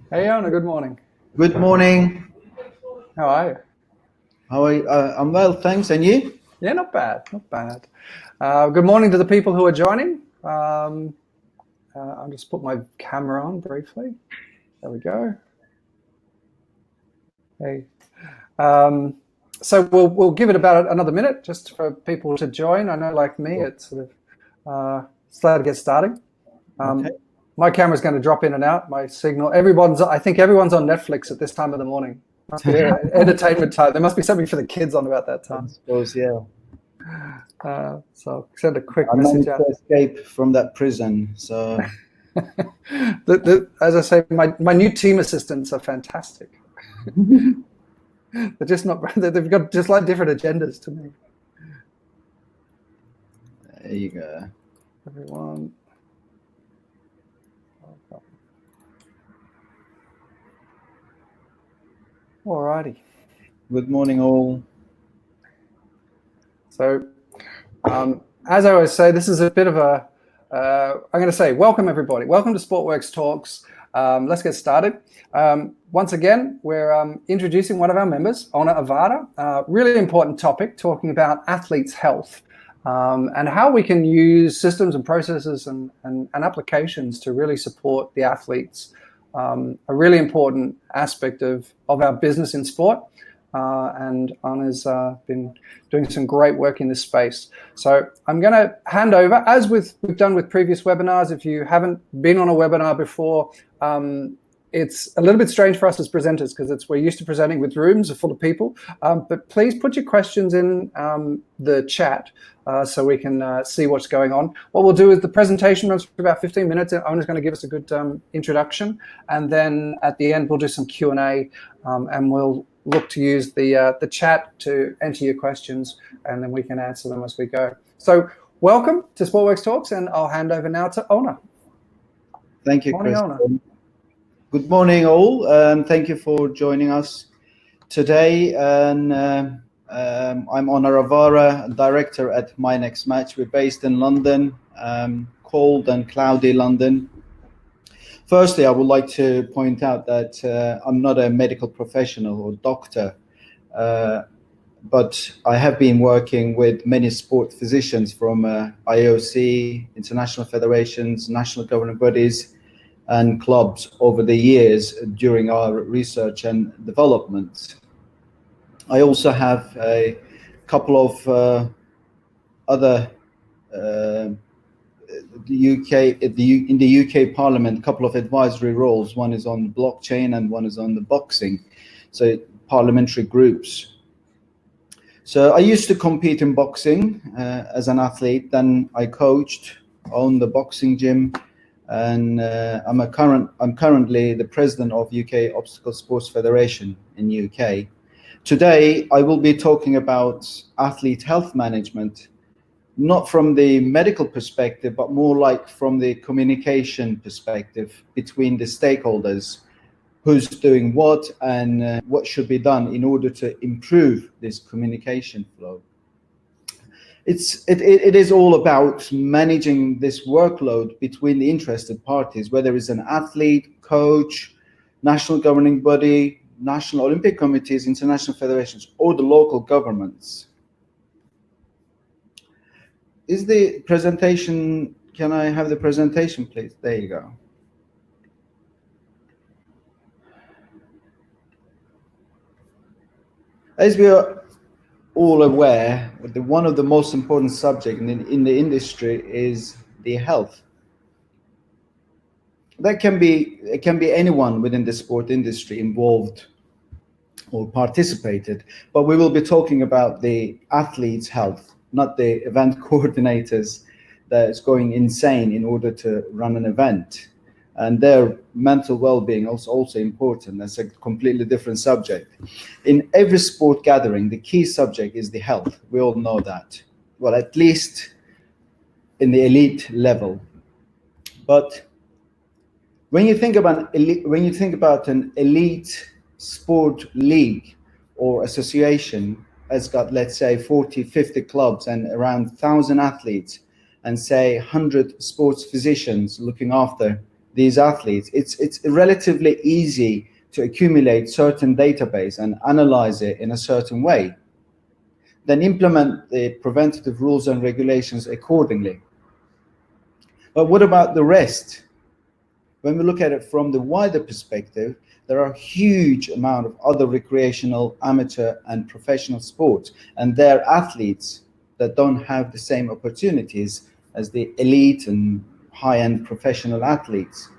Hey, Oner, good morning. Good morning. How are you? How are you? I'm well, thanks. And you? Yeah, not bad, not bad. Good morning to the people who are joining. I'll just put my camera on briefly. There we go. Hey. Um, so we'll give it about another minute just for people to join. I know, like me, it's sort of slow to get starting. Okay. My camera's going to drop in and out. My signal. I think everyone's on Netflix at this time of the morning. Must be entertainment time. There must be something for the kids on about that I time. suppose, yeah. So I'll send a quick I message managed out. to escape from that prison, so As I say, my new team assistants are fantastic. They're just not. They've got just like different agendas to me. there you go. Everyone. Alrighty. Good morning, all. So, as I always say, this is a bit of a. I'm going to say, welcome everybody. Welcome to SportWorks Talks. Let's get started. Once again, we're introducing one of our members, Oner Avara. Really important topic, talking about athletes' health and how we can use systems and processes and applications to really support the athletes. A really important aspect of our business in sport. And Oner's been doing some great work in this space. So I'm going to hand over, as we've done with previous webinars. If you haven't been on a webinar before, it's a little bit strange for us as presenters because we're used to presenting with rooms full of people. But please put your questions in the chat so we can see what's going on. What we'll do is the presentation runs for about 15 minutes. Oner's going to give us a good introduction. And then at the end, we'll do some Q&A and we'll look to use the chat to enter your questions, and then we can answer them as we go. So welcome to SportWorks Talks, and I'll hand over now to Oner. Thank you, Morning, Chris. Oner. Good morning, all, and thank you for joining us today. And I'm Oner Avara, Director at My Next Match. We're based in London, cold and cloudy London. Firstly, I would like to point out that I'm not a medical professional or doctor, but I have been working with many sport physicians from IOC, international federations, national governing bodies, and clubs over the years during our research and development. I also have a couple of other in the UK Parliament, a couple of advisory roles. One is on blockchain and one is on the boxing, so parliamentary groups. So I used to compete in boxing as an athlete. Then I coached, owned the boxing gym, and I'm currently the president of UK Obstacle Sports Federation in UK. Today I will be talking about athlete health management, not from the medical perspective, but more like from the communication perspective between the stakeholders, who's doing what and what should be done in order to improve this communication flow. It is all about managing this workload between the interested parties, whether it's an athlete, coach, national governing body, national Olympic committees, international federations, or the local governments. Is the presentation, can I have the presentation, please? There you go. As we are all aware, one of the most important subjects in the industry is the health. It can be anyone within the sport industry involved or participated, but we will be talking about the athlete's health, not the event coordinators that's going insane in order to run an event. And their mental well-being is also important. That's a completely different subject. In every sport gathering, the key subject is the health. We all know that. Well, at least in the elite level. But when you think about an elite sport league or association has got, let's say, 40, 50 clubs and around 1,000 athletes, and say 100 sports physicians looking after these athletes, it's relatively easy to accumulate certain database and analyze it in a certain way, then implement the preventative rules and regulations accordingly. But what about the rest? When we look at it from the wider perspective, there are a huge amount of other recreational, amateur, and professional sports, and they're athletes that don't have the same opportunities as the elite and high-end professional athletes.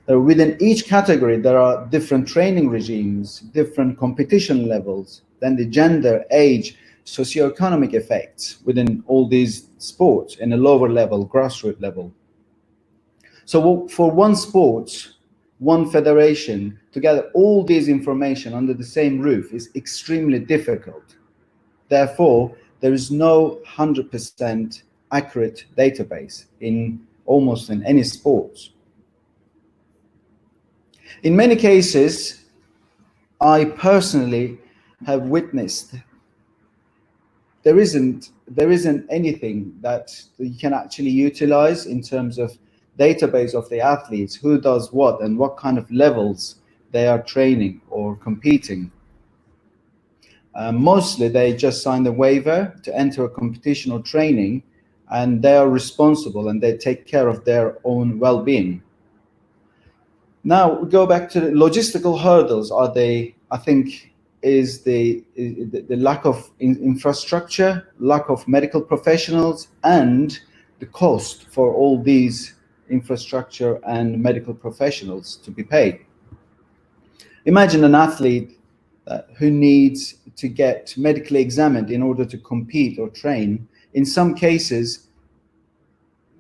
Within each category, there are different training regimes, different competition levels, then the gender, age, socioeconomic effects within all these sports in a lower level, grassroots level. So for one sport, one federation, to gather all these information under the same roof is extremely difficult. Therefore, there is no 100% accurate database in almost in any sports. In many cases, I personally have witnessed there isn't anything that you can actually utilize in terms of database of the athletes, who does what and what kind of levels they are training or competing. Mostly they just sign the waiver to enter a competition or training, and they are responsible and they take care of their own well-being. Now we go back to the logistical hurdles. I think is the lack of infrastructure, lack of medical professionals, and the cost for all these infrastructure and medical professionals to be paid. Imagine an athlete who needs to get medically examined in order to compete or train. In some cases,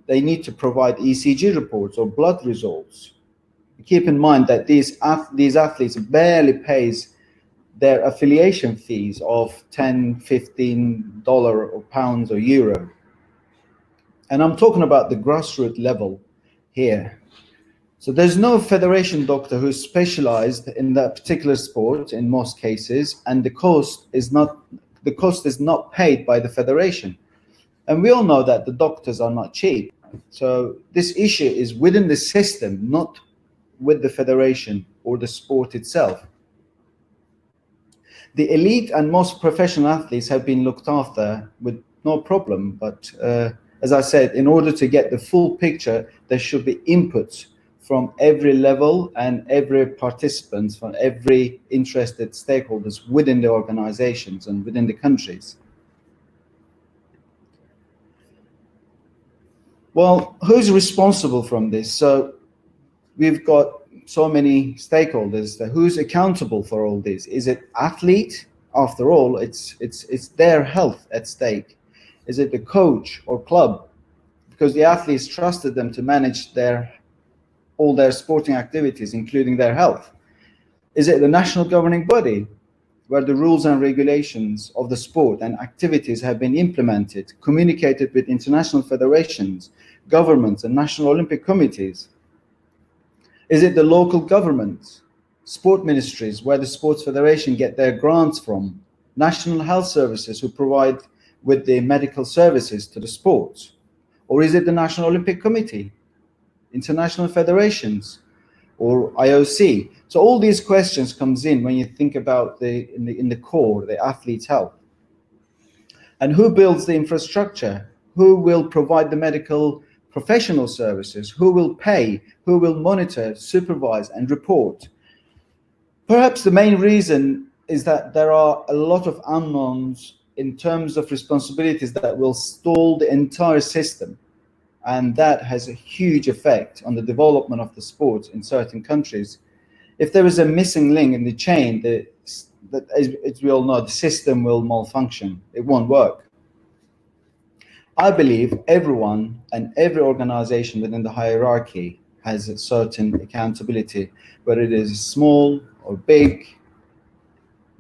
they need to provide ECG reports or blood results. Keep in mind that these athletes barely pays their affiliation fees of $10, $15 or pounds or euro. And I'm talking about the grassroots level here. So there's no federation doctor who's specialized in that particular sport in most cases, and the cost is not paid by the federation. And we all know that the doctors are not cheap. So this issue is within the system, not with the federation or the sport itself. The elite and most professional athletes have been looked after with no problem, but as I said, in order to get the full picture, there should be inputs from every level and every participant, from every interested stakeholders within the organizations and within the countries. Well, who's responsible from this? So we've got so many stakeholders. Who's accountable for all this? Is it athlete? After all, it's their health at stake. Is it the coach or club? Because the athletes trusted them to manage all their sporting activities, including their health. Is it the national governing body, where the rules and regulations of the sport and activities have been implemented, communicated with international federations, governments, and national Olympic committees? Is it the local government, sport ministries, where the sports federation get their grants from, national health services who provide with the medical services to the sports? Or is it the National Olympic Committee, international federations, or IOC? So all these questions comes in when you think about in the core, the athlete's health. And who builds the infrastructure? Who will provide the medical professional services? Who will pay? Who will monitor, supervise, and report? Perhaps the main reason is that there are a lot of unknowns in terms of responsibilities that will stall the entire system. And that has a huge effect on the development of the sport in certain countries. If there is a missing link in the chain, as we all know, the system will malfunction. It won't work. I believe everyone and every organization within the hierarchy has a certain accountability, whether it is small or big.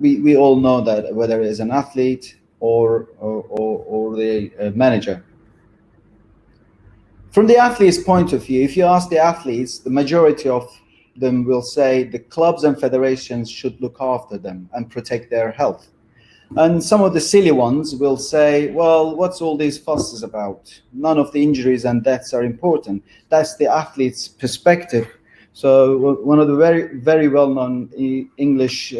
We all know that, whether it is an athlete or the manager. From the athlete's point of view, if you ask the athletes, the majority of them will say the clubs and federations should look after them and protect their health. And some of the silly ones will say, well, what's all these fusses about? None of the injuries and deaths are important. That's the athlete's perspective. So one of the very, very well-known English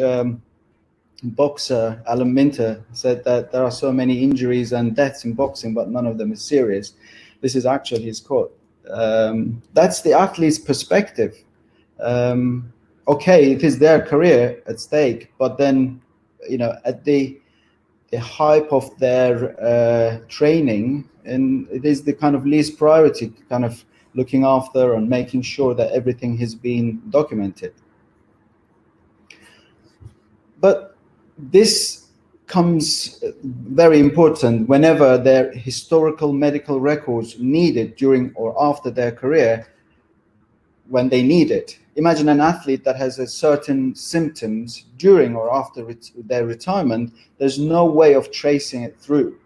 boxer, Alan Minter, said that there are so many injuries and deaths in boxing, but none of them is serious. This is actually his quote. That's the athlete's perspective. Okay, it is their career at stake, but then, at the hype of their training, and it is the kind of least priority, kind of looking after and making sure that everything has been documented. But this comes very important whenever their historical medical records needed during or after their career, when they need it. Imagine an athlete that has a certain symptoms during or after their retirement. There's no way of tracing it through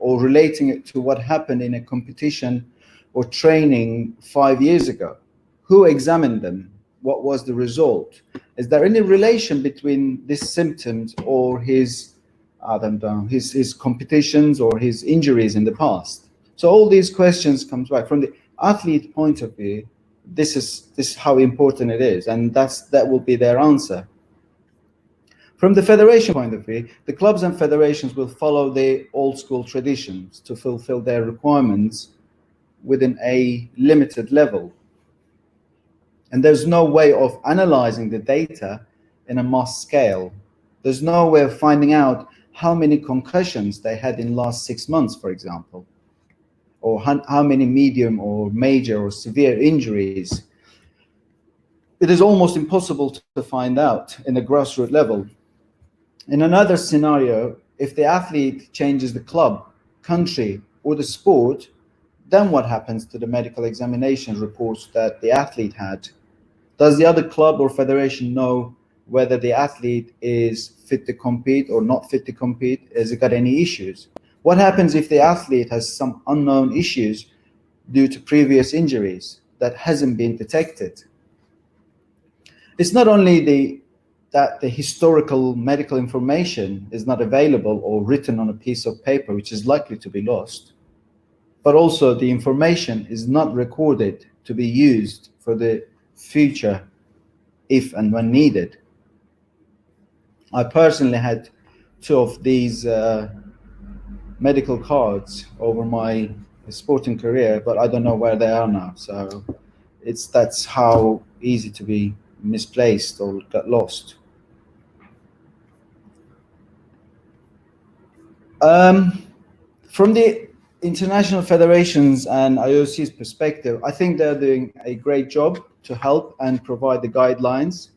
or relating it to what happened in a competition or training 5 years ago. Who examined them? What was the result? Is there any relation between these symptoms or his competitions or his injuries in the past? So all these questions comes back from the athlete point of view. This is how important it is, and that will be their answer. From the federation point of view, the clubs and federations will follow the old school traditions to fulfill their requirements within a limited level. And there's no way of analyzing the data in a mass scale. There's no way of finding out how many concussions they had in the last 6 months, for example, or how many medium or major or severe injuries. It is almost impossible to find out in a grassroots level. In another scenario, if the athlete changes the club, country, or the sport, then what happens to the medical examination reports that the athlete had? Does the other club or federation know whether the athlete is fit to compete or not fit to compete? Has it got any issues? What happens if the athlete has some unknown issues due to previous injuries that hasn't been detected? It's not only that the historical medical information is not available or written on a piece of paper, which is likely to be lost, but also the information is not recorded to be used for the future if and when needed. I personally had 2 of these medical cards over my sporting career, but I don't know where they are now. So that's how easy to be misplaced or get lost. From the international federations and IOC's perspective, I think they're doing a great job to help and provide the guidelines.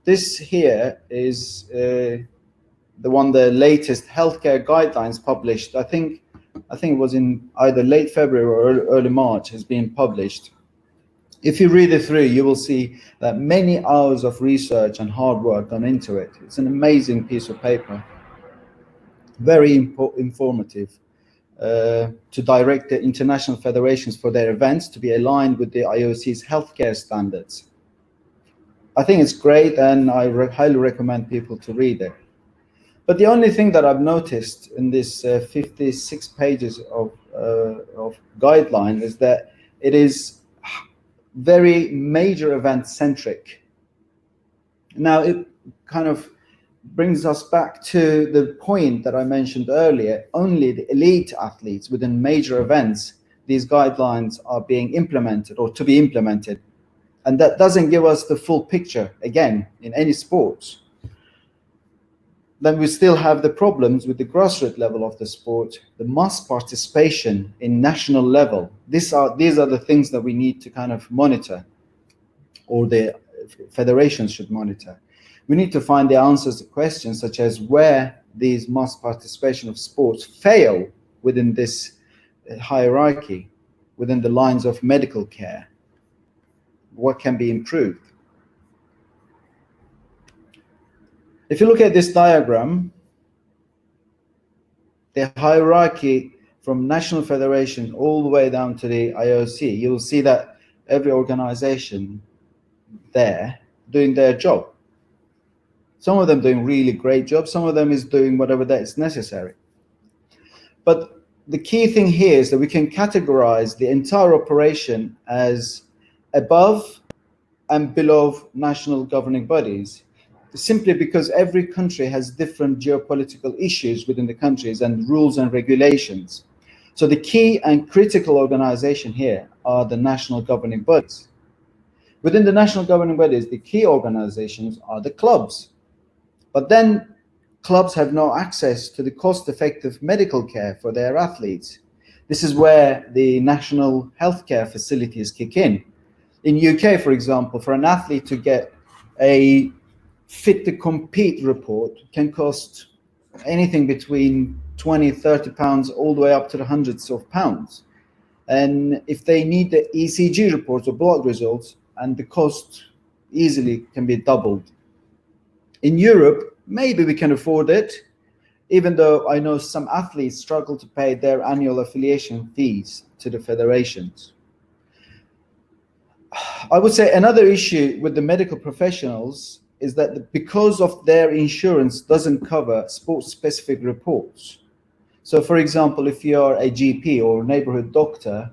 This here is the latest healthcare guidelines published. I think it was in either late February or early March has been published. If you read it through, you will see that many hours of research and hard work gone into it. It's an amazing piece of paper, very informative, to direct the international federations for their events to be aligned with the IOC's healthcare standards. I think it's great, and I highly recommend people to read it. But the only thing that I've noticed in this 56 pages of guideline is that it is very major event centric. Now, it kind of brings us back to the point that I mentioned earlier. Only the elite athletes within major events, these guidelines are being implemented or to be implemented. And that doesn't give us the full picture, again, in any sports. Then we still have the problems with the grassroots level of the sport, the mass participation in national level. These are the things that we need to kind of monitor, or the federations should monitor. We need to find the answers to questions such as where these mass participation of sports fail within this hierarchy, within the lines of medical care. What can be improved? If you look at this diagram, the hierarchy from national federation all the way down to the IOC, you'll see that every organization there doing their job. Some of them doing really great jobs. Some of them is doing whatever that is necessary. But the key thing here is that we can categorize the entire operation as above and below national governing bodies, simply because every country has different geopolitical issues within the countries and rules and regulations. So the key and critical organization here are the national governing bodies. Within the national governing bodies, the key organizations are the clubs. But then clubs have no access to the cost-effective medical care for their athletes. This is where the national healthcare facilities kick in. In UK, for example, for an athlete to get a fit to compete report can cost anything between 20, 30 pounds all the way up to the hundreds of pounds. And if they need the ECG reports or blood results, and the cost easily can be doubled. In Europe, maybe we can afford it, even though I know some athletes struggle to pay their annual affiliation fees to the federations. I would say another issue with the medical professionals is that because of their insurance doesn't cover sports-specific reports. So, for example, if you're a GP or neighborhood doctor,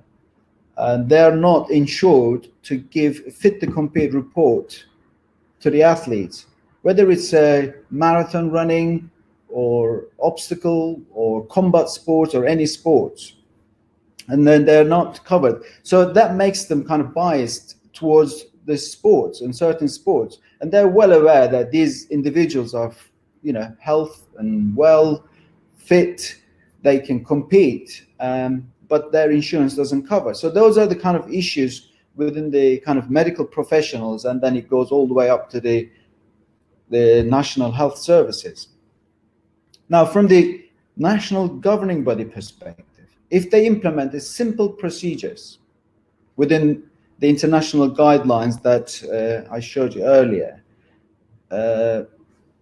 they're not insured to give fit to compete report to the athletes, whether it's a marathon running or obstacle or combat sports or any sports. And then they're not covered. So that makes them kind of biased towards the sports and certain sports. And they're well aware that these individuals are, health and well, fit, they can compete, but their insurance doesn't cover. So those are the kind of issues within the kind of medical professionals, and then it goes all the way up to the national health services. Now, from the national governing body perspective, if they implement the simple procedures within the international guidelines that I showed you earlier,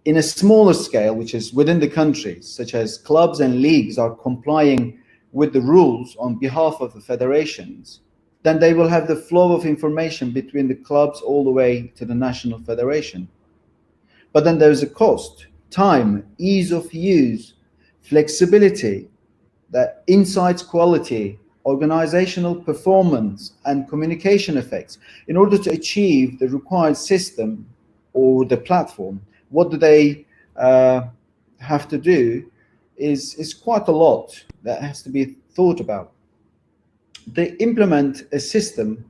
in a smaller scale, which is within the countries, such as clubs and leagues are complying with the rules on behalf of the federations, then they will have the flow of information between the clubs all the way to the national federation. But then there's a cost, time, ease of use, flexibility, that insights quality, organizational performance, and communication effects. In order to achieve the required system or the platform, what do they have to do is quite a lot that has to be thought about. They implement a system,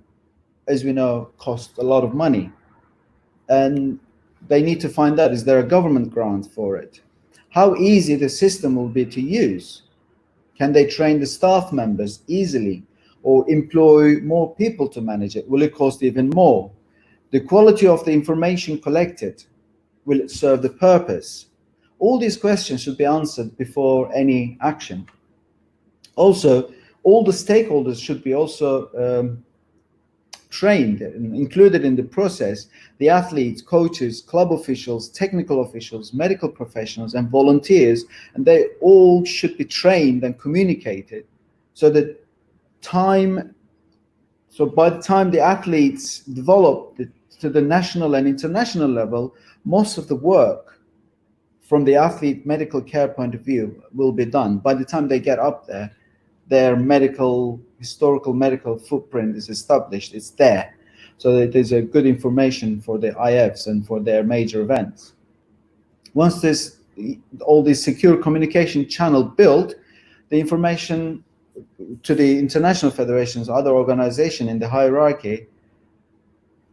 as we know, costs a lot of money. And they need to find out, is there a government grant for it? How easy the system will be to use? Can they train the staff members easily or employ more people to manage it? Will it cost even more? The quality of the information collected, will it serve the purpose? All these questions should be answered before any action. Also, all the stakeholders should be also trained and included in the process. The athletes, coaches, club officials, technical officials, medical professionals, and volunteers, and they all should be trained and communicated so that by the time the athletes develop to the national and international level, most of the work from the athlete medical care point of view will be done. By the time they get up there, their historical medical footprint is established, it's there. So that there's a good information for the IFs and for their major events. Once all this secure communication channel built, the information to the international federations, other organizations in the hierarchy,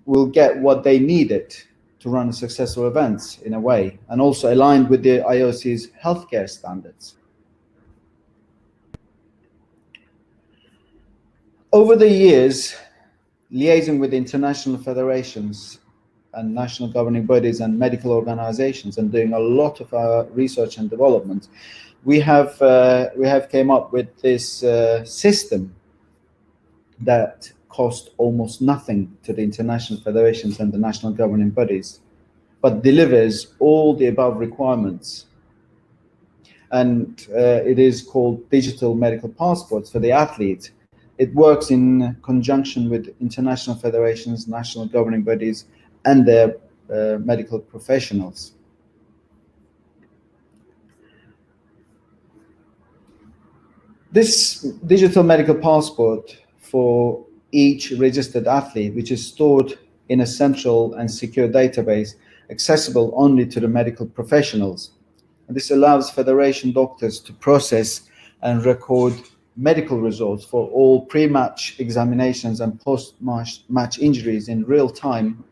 will get what they needed to run successful events in a way, and also aligned with the IOC's healthcare standards. Over the years, liaising with international federations and national governing bodies and medical organizations and doing a lot of our research and development, we have came up with this system that cost almost nothing to the international federations and the national governing bodies, but delivers all the above requirements. And it is called digital medical passports for the athlete. It works in conjunction with international federations, national governing bodies, and their medical professionals. This digital medical passport for each registered athlete, which is stored in a central and secure database accessible only to the medical professionals. And this allows federation doctors to process and record medical results for all pre-match examinations and post-match injuries in real time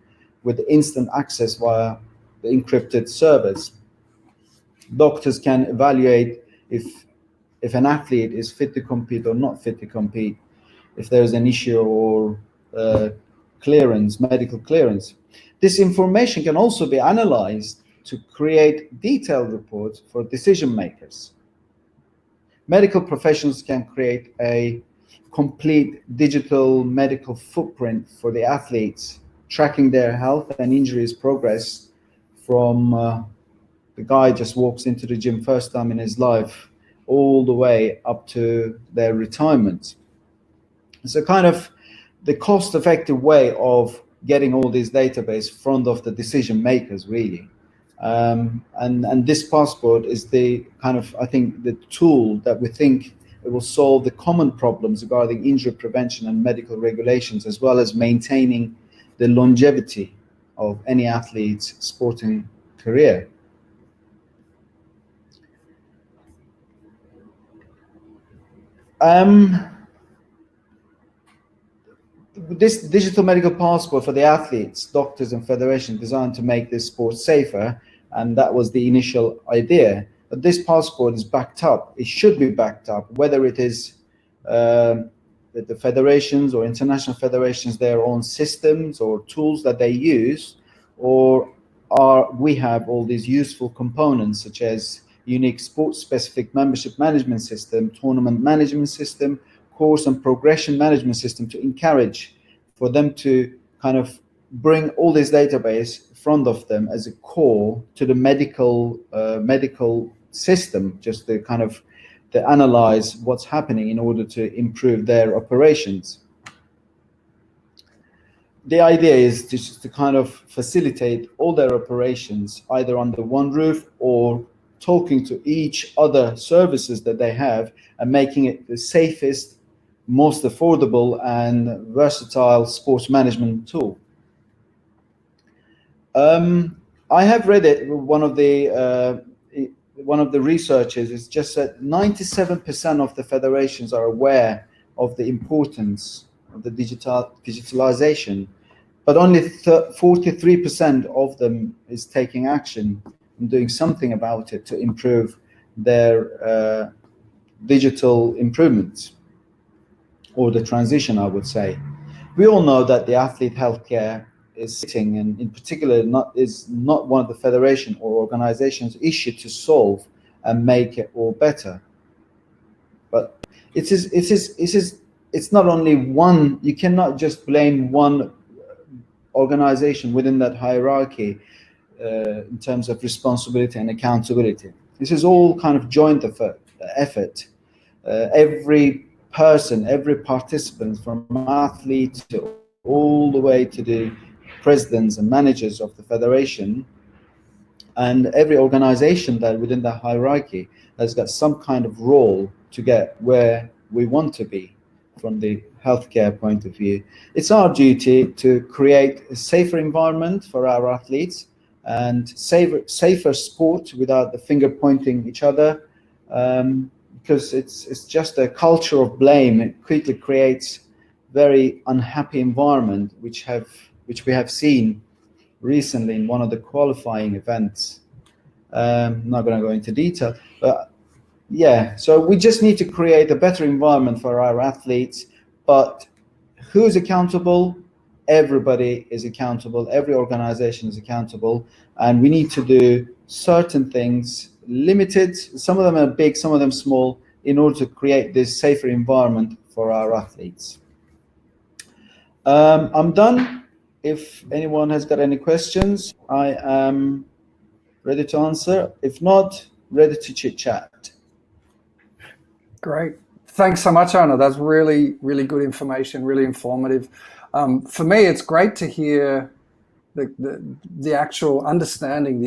with instant access via the encrypted servers. Doctors can evaluate if an athlete is fit to compete or not fit to compete, if there's an issue or clearance, medical clearance. This information can also be analyzed to create detailed reports for decision makers. Medical professionals can create a complete digital medical footprint for the athletes, tracking their health and injuries progress from the guy just walks into the gym first time in his life all the way up to their retirement. It's a kind of the cost-effective way of getting all these database in front of the decision makers, really. And this passport is the kind of, I think, the tool that we think it will solve the common problems regarding injury prevention and medical regulations, as well as maintaining the longevity of any athlete's sporting career. This digital medical passport for the athletes, doctors, and federations designed to make this sport safer, and that was the initial idea. But this passport is backed up. It should be backed up, whether it is the federations or international federations, their own systems or tools that they use, or we have all these useful components such as unique sport-specific membership management system, tournament management system, course and progression management system to encourage for them to kind of bring all this database in front of them as a core to the medical system, just to kind of to analyze what's happening in order to improve their operations. The idea is to kind of facilitate all their operations either under one roof or talking to each other services that they have and making it the safest, most affordable and versatile sports management tool. I have read it. One of the researchers is just that 97% of the federations are aware of the importance of the digitalization, but only 43% of them is taking action and doing something about it to improve their digital improvements, or the transition, I would say. We all know that the athlete healthcare is sitting, and in particular is not one of the federation or organization's issue to solve and make it all better. But it's not only one. You cannot just blame one organization within that hierarchy in terms of responsibility and accountability. This is all kind of joint effort. Every person, every participant, from athletes to all the way to the presidents and managers of the federation, and every organization that within the hierarchy has got some kind of role to get where we want to be from the healthcare point of view. It's our duty to create a safer environment for our athletes and safer sport without the finger pointing each other, because it's just a culture of blame. It quickly creates very unhappy environment, which we have seen recently in one of the qualifying events. I'm not going to go into detail, but yeah, so we just need to create a better environment for our athletes. But who's accountable? Everybody is accountable. Every organization is accountable, and we need to do certain things, limited. Some of them are big, some of them small, in order to create this safer environment for our athletes. I'm done. If anyone has got any questions, I am ready to answer. If not, ready to chit chat. Great. Thanks so much, Oner. That's really, really good information, really informative. For me, it's great to hear the actual understanding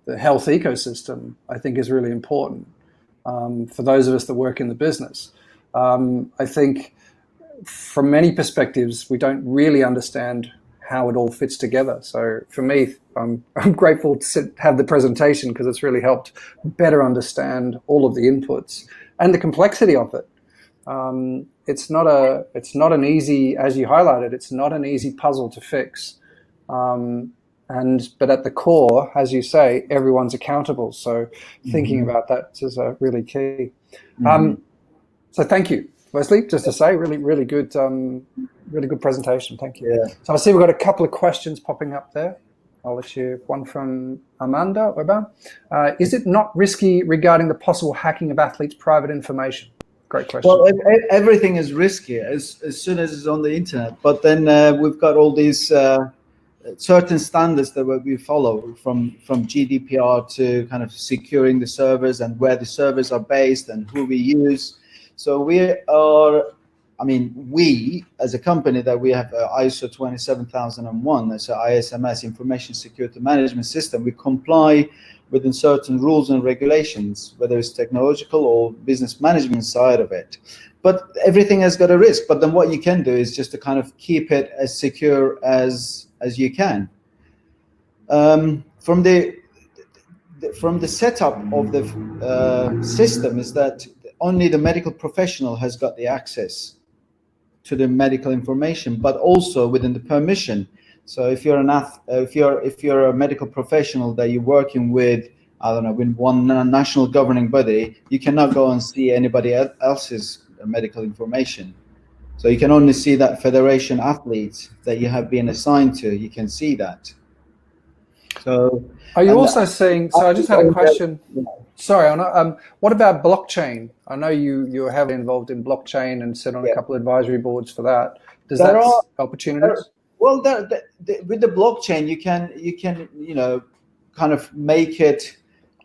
the health ecosystem. I think is really important. for those of us that work in the business. I think from many perspectives, we don't really understand how it all fits together. So for me, I'm grateful to have the presentation because it's really helped better understand all of the inputs and the complexity of it. It's not an easy, as you highlighted, it's not an easy puzzle to fix. But at the core, as you say, everyone's accountable. So thinking about that is really key. So thank you, Wesley. Just to say, really good presentation. Thank you. Yeah. So I see we've got a couple of questions popping up there. I'll let you. One from Amanda Oba. Is it not risky regarding the possible hacking of athletes' private information? Great question. Well, everything is risky as soon as it's on the internet. But then we've got all these certain standards that we follow, from GDPR to kind of securing the servers and where the servers are based and who we use. So we as a company, that we have ISO 27001, that's an ISMS, Information Security Management System. We comply within certain rules and regulations, whether it's technological or business management side of it. But everything has got a risk. But then what you can do is just to kind of keep it as secure as you can. From the setup of the system is that only the medical professional has got the access to the medical information, but also within the permission. So if you're if you're a medical professional that you're working with, I don't know, with one national governing body, you cannot go and see anybody else's medical information. So you can only see that federation athletes that you have been assigned to. You can see that. So are you also saying? So I just had a question. Sorry, what about blockchain? I know you're heavily involved in blockchain and sit on a couple of advisory boards for that. Does that opportunities? Well, with the blockchain, you can kind of make it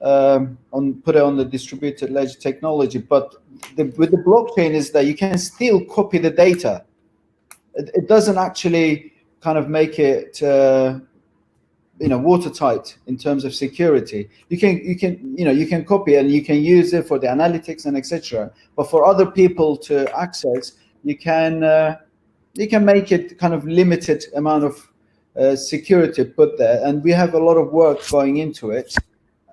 put it on the distributed ledger technology. But with the blockchain is that you can still copy the data. It doesn't actually kind of make it watertight in terms of security. You can copy and you can use it for the analytics and etc. But for other people to access, you can make it kind of limited amount of security put there. And we have a lot of work going into it,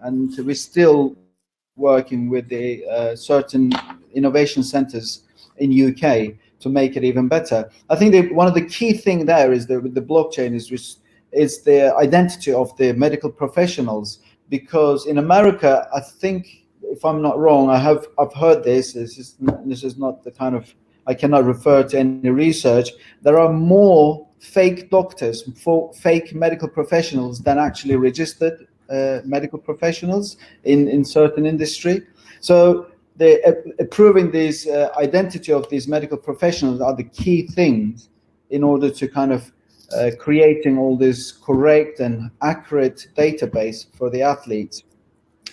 and we're still working with the certain innovation centers in UK to make it even better. I think one of the key thing there is that with the blockchain is the identity of the medical professionals, because in America, I think, if I'm not wrong, I've heard this. This is not the kind of, I cannot refer to any research. There are more fake doctors, fake medical professionals than actually registered medical professionals in certain industry. So proving this identity of these medical professionals are the key things in order to kind of creating all this correct and accurate database for the athletes.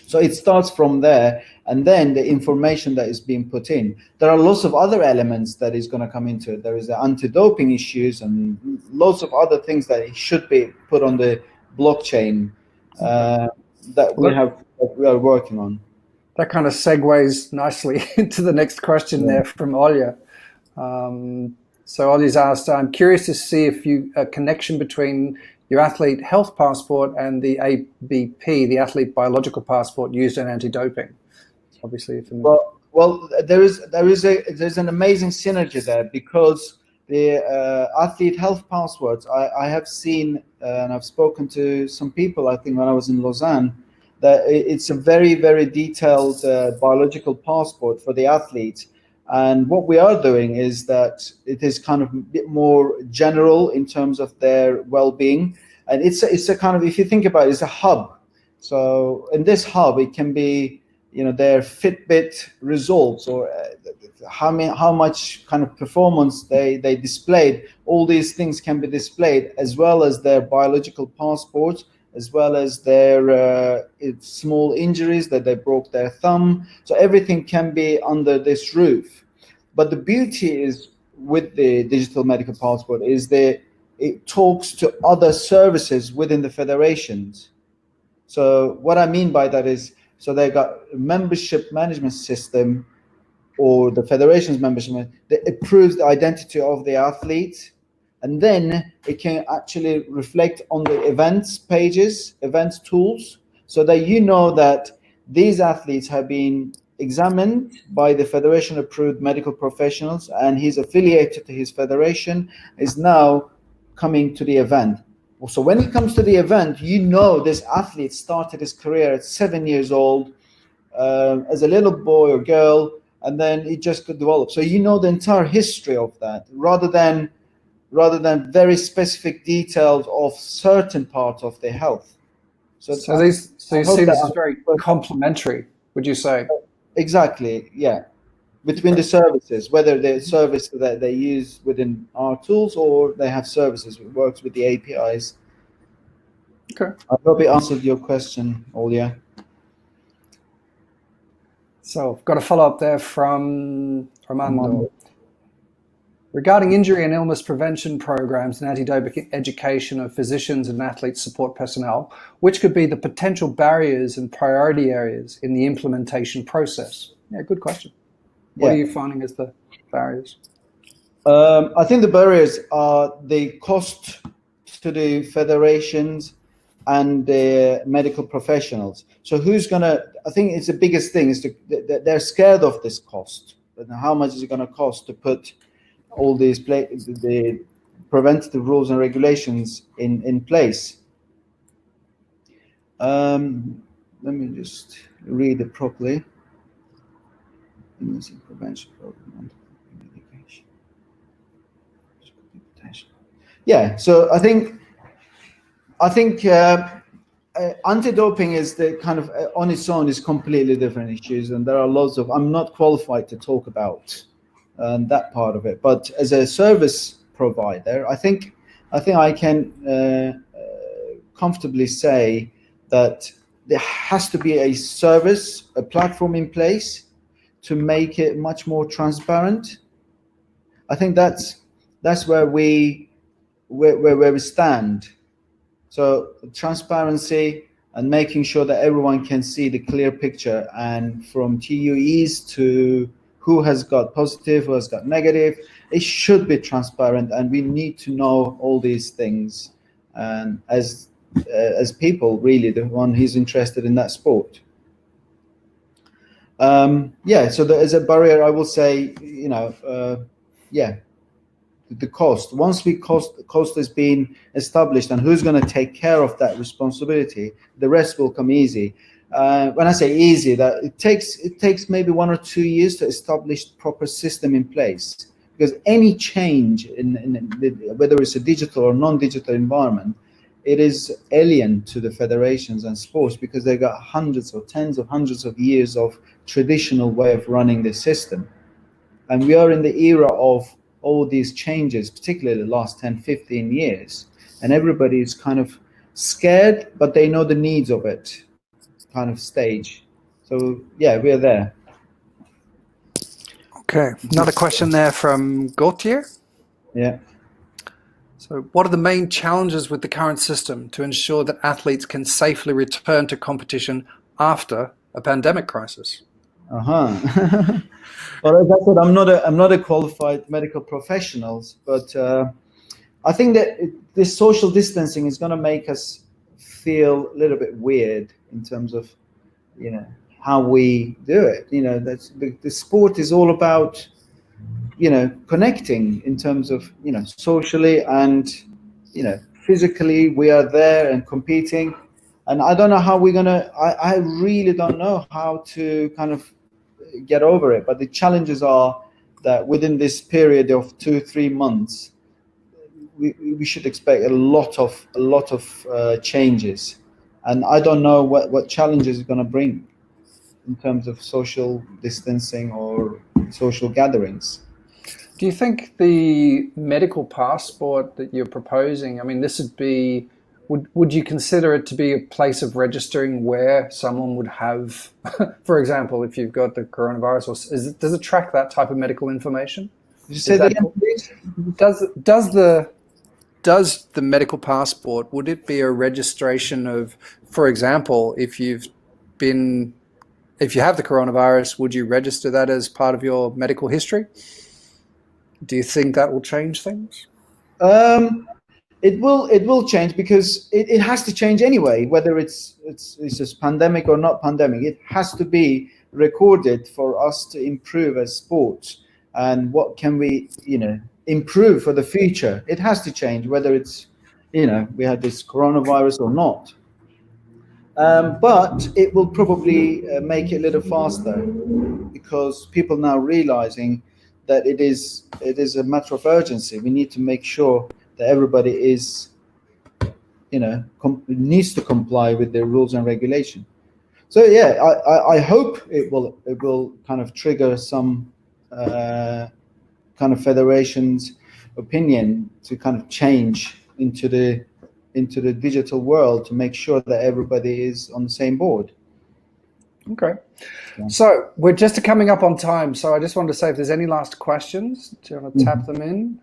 So it starts from there, and then the information that is being put in. There are lots of other elements that is going to come into it. There is the anti-doping issues and lots of other things that should be put on the blockchain that we are working on. That kind of segues nicely into the next question there from Olya. So Ollie's asked, I'm curious to see if a connection between your athlete health passport and the ABP, the athlete biological passport used in anti-doping. Obviously, well, there's an amazing synergy there, because the athlete health passports, I have seen and I've spoken to some people, I think when I was in Lausanne, that it's a very, very detailed biological passport for the athletes. And what we are doing is that it is kind of a bit more general in terms of their well-being. And it's a kind of, if you think about it, it's a hub. So in this hub, it can be, their Fitbit results, or how much kind of performance they displayed. All these things can be displayed, as well as their biological passports, as well as their small injuries that they broke their thumb. So everything can be under this roof. But the beauty is with the digital medical passport is that it talks to other services within the federations. So what I mean by that is So they got a membership management system, or the federation's membership that approves the identity of the athlete, and then it can actually reflect on the events pages, events tools, so that you know that these athletes have been examined by the federation approved medical professionals, and he's affiliated to his federation, is now coming to the event. So when he comes to the event, you know this athlete started his career at 7 years old, as a little boy or girl, and then it just could develop. So you know the entire history of that, rather than very specific details of certain parts of their health. So you see this as very complementary, would you say? Exactly, yeah. Between the services, whether the service that they use within our tools or they have services that works with the APIs. Okay. I hope it answered your question, Olya. So I've got a follow-up there from Armando. Regarding injury and illness prevention programs and anti-doping education of physicians and athlete support personnel, which could be the potential barriers and priority areas in the implementation process? Yeah, good question. What are you finding as the barriers? I think the barriers are the cost to the federations and the medical professionals. So I think it's the biggest thing is they're scared of this cost. How much is it going to cost to put all these the preventative rules and regulations in place? Let me just read it properly. Prevention program. Yeah, so I think anti-doping is the kind of on its own is completely different issues, and there are lots of, I'm not qualified to talk about that part of it, but as a service provider, I think I can comfortably say that there has to be a service, a platform in place to make it much more transparent. I think that's where we stand. So transparency and making sure that everyone can see the clear picture, and from TUEs to who has got positive, who has got negative, it should be transparent, and we need to know all these things. And as people, really, the one who's interested in that sport. So there is a barrier, I will say, the cost. Once cost has been established and who's going to take care of that responsibility, the rest will come easy. When I say easy, that it takes maybe 1 or 2 years to establish proper system in place, because any change in whether it's a digital or non-digital environment, it is alien to the federations and sports, because they got hundreds or tens of hundreds of years of traditional way of running the system. And we are in the era of all these changes, particularly the last 10, 15 years. And everybody is kind of scared, but they know the needs of it kind of stage. So, yeah, we're there. Okay. Another question there from Gautier. Yeah. So what are the main challenges with the current system to ensure that athletes can safely return to competition after a pandemic crisis? Well, as I said, I'm not a qualified medical professional, but I think that this social distancing is going to make us feel a little bit weird in terms of, how we do it. That's the sport is all about, connecting in terms of, socially and, physically we are there and competing. And I don't know how we're gonna. I really don't know how to kind of get over it. But the challenges are that within this period of 2-3 months, we should expect a lot of changes, and I don't know what challenges it's going to bring in terms of social distancing or social gatherings. Do you think the medical passport that you're proposing, I mean, this would be, would you consider it to be a place of registering where someone would have, for example, if you've got the coronavirus, or does it track that type of medical information? Did you say that again, please? Does the medical passport, would it be a registration of, for example, if you've been if you have the coronavirus, would you register that as part of your medical history? Do you think that will change things? It will change, because it has to change anyway, whether it's just pandemic or not pandemic. It has to be recorded for us to improve as sports, and what can we improve for the future. It has to change, whether it's we had this coronavirus or not. But it will probably make it a little faster, because people now realizing that it is a matter of urgency. We need to make sure that everybody is, needs to comply with the rules and regulation. So yeah, I hope it will kind of trigger some kind of federation's opinion to kind of change into the digital world, to make sure that everybody is on the same board. Okay. Yeah. So we're just coming up on time. So I just wanted to say, if there's any last questions, do you want to tap them in?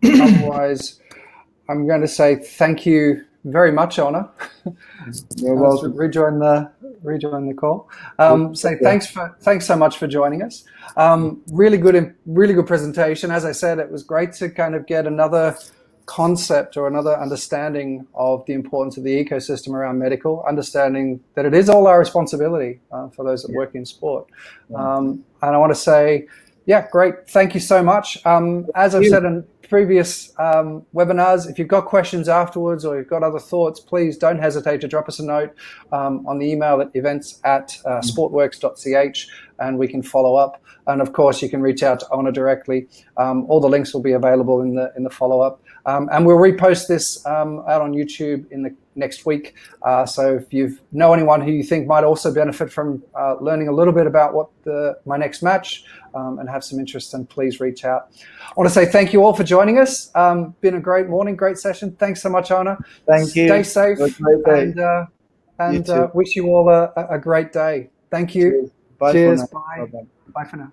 Otherwise, I'm going to say thank you very much, Oner. You're welcome. Rejoin the call. Say thanks so much for joining us. Really good presentation. As I said, it was great to kind of get another concept or another understanding of the importance of the ecosystem around medical, understanding that it is all our responsibility for those that work in sport. And I want to say, great. Thank you so much. As I've said in previous webinars, if you've got questions afterwards or you've got other thoughts, please don't hesitate to drop us a note on the email at events@sportworks.ch, and we can follow up. And of course, you can reach out to Oner directly. All the links will be available in the follow-up. And we'll repost this out on YouTube in the next week. So if you know anyone who you think might also benefit from learning a little bit about what my next match and have some interest, then please reach out. I want to say thank you all for joining us. Been a great morning, great session. Thanks so much, Oner. Thank you. Stay safe, and wish you all a great day. Thank you. Cheers. Bye. Cheers. For now. Bye. Bye-bye. Bye for now.